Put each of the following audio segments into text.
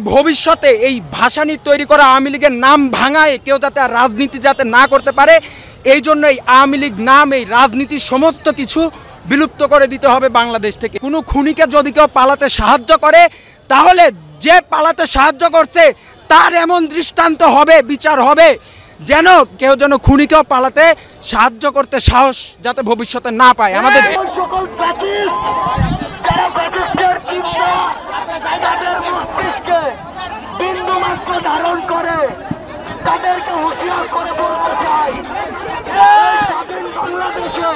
ভবিষ্যতে এই ভাসানী তৈরি করা আওয়ামী লীগের নাম ভাঙায় কেউ যাতে আর রাজনীতি যাতে না করতে পারে, এই জন্য এই আওয়ামী লীগ নাম, এই রাজনীতির সমস্ত কিছু বিলুপ্ত করে দিতে হবে বাংলাদেশ থেকে। কোনো খুনিকে যদি কেউ পালাতে সাহায্য করে, তাহলে যে পালাতে সাহায্য করছে তার এমন দৃষ্টান্ত হবে, বিচার হবে, যেন কেউ যেন খুনিকেও পালাতে সাহায্য করতে সাহস যাতে ভবিষ্যতে না পায়। আমাদের বিন্দুমাত্র ধারণ করে তাদেরকে হুঁশিয়ার করে বলতে চাই, স্বাধীন বাংলাদেশে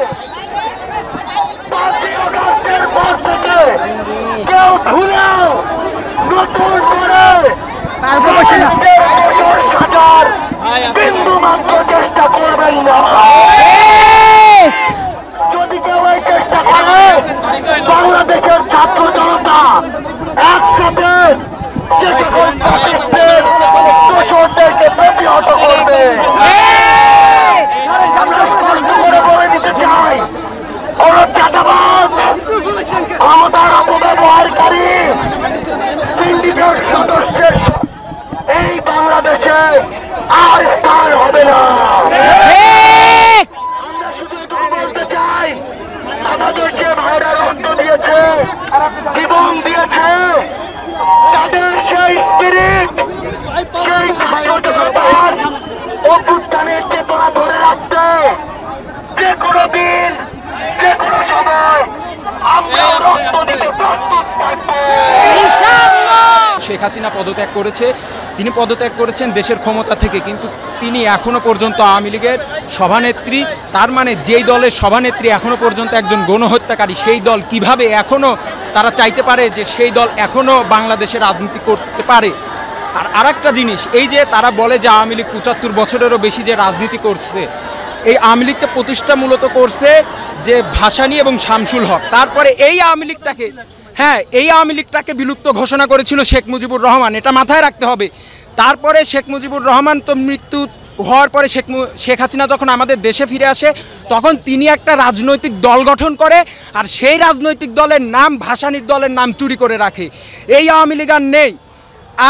5ই আগস্টের পর থেকে কেউ ভুলেও নতুন করে সাজার বিন্দুমাত্র চেষ্টা করবেন না। যদি কেউ এই চেষ্টা করে, বাংলাদেশের ছাত্র জনতা একসাথে সে সকল দোষরদেরকে প্রতিহত করবে। আমরা স্পষ্ট করে বলে দিতে চাই, কোন চাঁদাবাজ, ক্ষমতার অপব্যবহারকারী সিন্ডিকেট সদস্যের এই বাংলাদেশে আর স্থান হবে না। আমরা শুধু এটুকু বলতে চাই, আমাদের যে ভাইরা রক্ত দিয়েছে, জীবন দিয়েছে, তাদের সেই স্পিরিট, সেই অভ্যুত্থানের চেতনা ধরে রাখতে যে কোনো দিন, যে কোনো সময় আমরা রক্ত দিতে প্রস্তুত থাকবো। শেখ হাসিনা পদত্যাগ করেছে, তিনি পদত্যাগ করেছেন দেশের ক্ষমতা থেকে, কিন্তু তিনি এখনো পর্যন্ত আওয়ামী লীগের সভানেত্রী। তার মানে যেই দলের সভানেত্রী এখনো পর্যন্ত একজন গণহত্যাকারী, সেই দল কিভাবে এখনো তারা চাইতে পারে যে সেই দল এখনো বাংলাদেশে রাজনীতি করতে পারে? আর আরেকটা জিনিস, এই যে তারা বলে যে আওয়ামী লীগ 75 বছরেরও বেশি যে রাজনীতি করছে, এই আওয়ামী লীগকে প্রতিষ্ঠা মূলত করছে যে ভাসানী এবং শামসুল হক। তারপরে এই আওয়ামী লীগটাকে, এই আওয়ামী লীগটাকে বিলুপ্ত ঘোষণা করেছিল শেখ মুজিবুর রহমান, এটা মাথায় রাখতে হবে। তারপরে শেখ মুজিবুর রহমান তো মৃত্যু হওয়ার পরে শেখ হাসিনা যখন আমাদের দেশে ফিরে আসে, তখন তিনি একটা রাজনৈতিক দল গঠন করে, আর সেই রাজনৈতিক দলের নাম ভাসানীর দলের নাম চুরি করে রাখে। এই আওয়ামী লীগ আর নেই।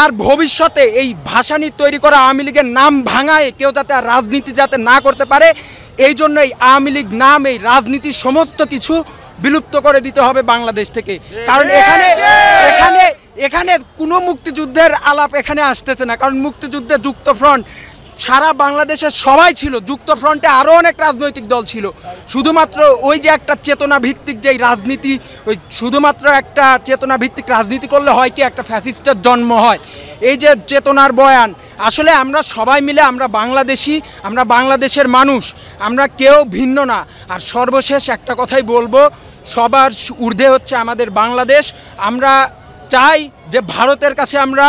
আর ভবিষ্যতে এই ভাসানীর তৈরি করা আওয়ামী লীগের নাম ভাঙায় কেউ যাতে আর রাজনীতি যাতে না করতে পারে, এই জন্য এই আওয়ামী লীগ নাম, এই রাজনীতির সমস্ত কিছু বিলুপ্ত করে দিতে হবে বাংলাদেশ থেকে। কারণ এখানে কোনো মুক্তিযুদ্ধের আলাপ এখানে আসতেছে না, কারণ মুক্তিযুদ্ধে যুক্তফ্রন্ট সারা বাংলাদেশের সবাই ছিল, যুক্তফ্রন্টে আরও অনেক রাজনৈতিক দল ছিল। শুধুমাত্র ওই যে একটা চেতনা ভিত্তিক যেই রাজনীতি, ওই শুধুমাত্র একটা চেতনা ভিত্তিক রাজনীতি করলে হয় কি, একটা ফ্যাসিস্টের জন্ম হয়। এই যে চেতনার বয়ান, আসলে আমরা সবাই মিলে, আমরা বাংলাদেশি, আমরা বাংলাদেশের মানুষ, আমরা কেউ ভিন্ন না। আর সর্বশেষ একটা কথাই বলবো, সবার ঊর্ধ্বে হচ্ছে আমাদের বাংলাদেশ। আমরা চাই যে ভারতের কাছে আমরা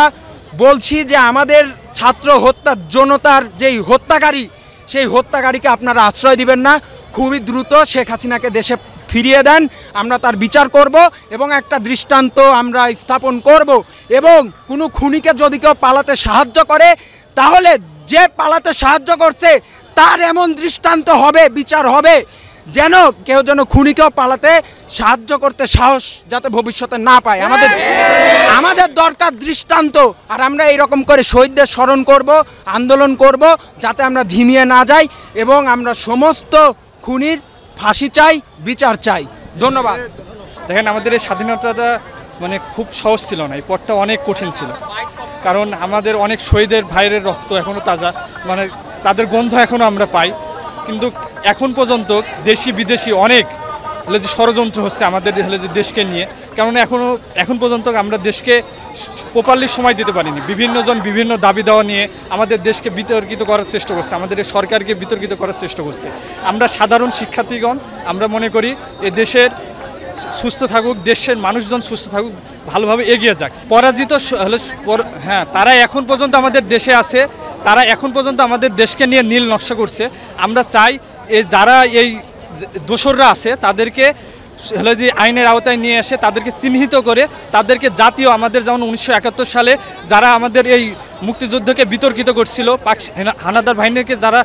বলছি যে আমাদের ছাত্র হত্যা জনতার যেই হত্যাকারী, সেই হত্যাকারীকে আপনারা আশ্রয় দিবেন না। খুবই দ্রুত শেখ হাসিনাকে দেশে ফিরিয়ে দেন, আমরা তার বিচার করব এবং একটা দৃষ্টান্ত আমরা স্থাপন করব। এবং কোনো খুনিকে যদি কেউ পালাতে সাহায্য করে, তাহলে যে পালাতে সাহায্য করছে তার এমন দৃষ্টান্ত হবে, বিচার হবে, যেন কেউ যেন খুনিকেও পালাতে সাহায্য করতে সাহস যাতে ভবিষ্যতে না পায়। আমাদের দরকার দৃষ্টান্ত। আর আমরা এইরকম করে শহীদদের স্মরণ করব, আন্দোলন করব, যাতে আমরা ঝিমিয়ে না যাই, এবং আমরা সমস্ত খুনির ফাঁসি চাই, বিচার চাই। ধন্যবাদ। দেখেন, আমাদের এই স্বাধীনতাটা মানে খুব সহজ ছিল না, এই পথটা অনেক কঠিন ছিল। কারণ আমাদের অনেক শহীদের ভাইয়ের রক্ত এখনও তাজা, মানে তাদের গন্ধ এখনও আমরা পাই। কিন্তু এখন পর্যন্ত দেশি বিদেশি অনেক হলে যে ষড়যন্ত্র হচ্ছে আমাদের হলে যে দেশকে নিয়ে, কারণ এখন পর্যন্ত আমরা দেশকে প্রপারলি সময় দিতে পারিনি। বিভিন্ন জন বিভিন্ন দাবি দেওয়া নিয়ে আমাদের দেশকে বিতর্কিত করার চেষ্টা করছে, আমাদের এই সরকারকে বিতর্কিত করার চেষ্টা করছে। আমরা সাধারণ শিক্ষার্থীগণ আমরা মনে করি এ দেশের সুস্থ থাকুক, দেশের মানুষজন সুস্থ থাকুক, ভালোভাবে এগিয়ে যাক। পরাজিত হলে তারা এখন পর্যন্ত আমাদের দেশে আছে, তারা এখন পর্যন্ত আমাদের দেশকে নিয়ে নীল নকশা করছে। আমরা চাই যারা এই দোসররা আছে তাদেরকে হলে যে আইনের আওতায় নিয়ে এসে তাদেরকে চিহ্নিত করে তাদেরকে জাতীয়, আমাদের যেমন 1971 সালে যারা আমাদের এই মুক্তিযুদ্ধকে বিতর্কিত করছিল, হানাদার বাহিনীকে যারা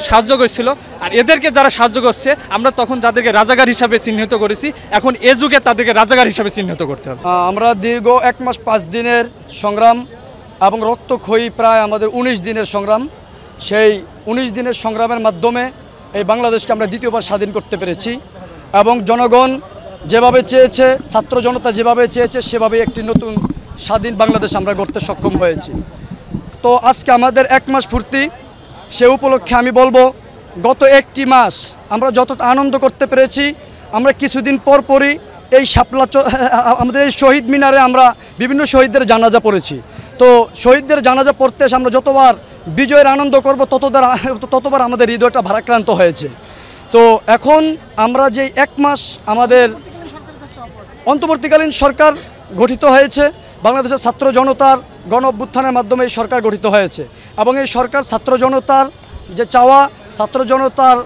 সাহায্য করেছিল। আর এদেরকে যারা সাহায্য করছে আমরা তখন যাদেরকে রাজাকার হিসাবে চিহ্নিত করেছি, এখন এ যুগে তাদেরকে রাজাকার হিসাবে চিহ্নিত করতে হবে। আমরা দীর্ঘ 1 মাস 5 দিনের সংগ্রাম এবং রক্তক্ষয়ী প্রায় আমাদের 19 দিনের সংগ্রাম, সেই 19 দিনের সংগ্রামের মাধ্যমে এই বাংলাদেশকে আমরা দ্বিতীয়বার স্বাধীন করতে পেরেছি এবং জনগণ যেভাবে চেয়েছে, ছাত্র জনতা যেভাবে চেয়েছে সেভাবে একটি নতুন স্বাধীন বাংলাদেশ আমরা গড়তে সক্ষম হয়েছি। তো আজকে আমাদের 1 মাস পূর্তি, সে উপলক্ষে আমি বলবো গত 1টি মাস আমরা যতটা আনন্দ করতে পেরেছি, আমরা কিছুদিন পরই এই আমাদের এই শহীদ মিনারে আমরা বিভিন্ন শহীদদের জানাজা পড়েছি। তো শহীদদের জানাজা পড়তে এসে আমরা যতবার বিজয়ের আনন্দ করব ততবার আমাদের হৃদয়টা ভারাক্রান্ত হয়েছে। তো এখন আমরা যে 1 মাস আমাদের অন্তর্বর্তীকালীন সরকার গঠিত হয়েছে, বাংলাদেশের ছাত্র জনতার গণ অভ্যুত্থানের মাধ্যমে এই সরকার গঠিত হয়েছে এবং এই সরকার ছাত্র জনতার যে চাওয়া, ছাত্র জনতার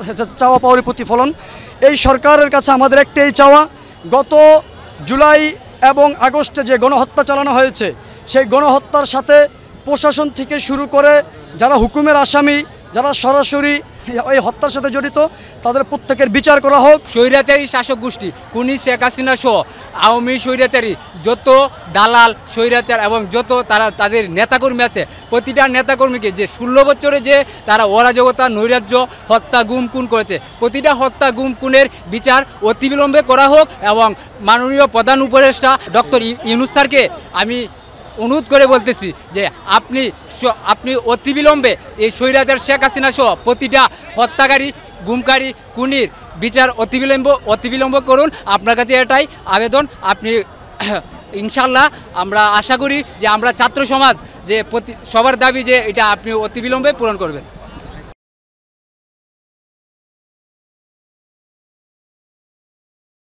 চাওয়া পাওয়ার প্রতিফলন। এই সরকারের কাছে আমাদের একটাই চাওয়া, গত জুলাই এবং আগস্টে যে গণহত্যা চালানো হয়েছে, সেই গণহত্যার সাথে প্রশাসন থেকে শুরু করে যারা হুকুমের আসামি, যারা সরাসরি এই হত্যার সাথে জড়িত, তাদের প্রত্যেকের বিচার করা হোক। স্বৈরাচারী শাসক গোষ্ঠী খুনি শেখ হাসিনা সহ আওয়ামী স্বৈরাচারী যত দালাল স্বৈরাচার এবং যত তাদের নেতাকর্মী আছে, প্রতিটা নেতাকর্মীকে যে 16 বছরে যে তারা অরাজকতা, নৈরাজ্য, হত্যা, গুম খুন করেছে, প্রতিটা হত্যা, গুম খুনের বিচার অতিবিলম্বে করা হোক। এবং মাননীয় প্রধান উপদেষ্টা ডক্টর ইউনূস স্যারকে আমি অনুরোধ করে বলতেছি যে আপনি অতিবিলম্বে এই স্বৈরাচার শেখ হাসিনা সহ প্রতিটা হত্যাকারী, গুমকারী, খুনির বিচার অতিবিলম্ব করুন। আপনার কাছে এটাই আবেদন। আপনি ইনশাল্লাহ আমরা আশা করি যে আমরা ছাত্র সমাজ যে সবার দাবি যে এটা আপনি অতিবিলম্বে পূরণ করবেন।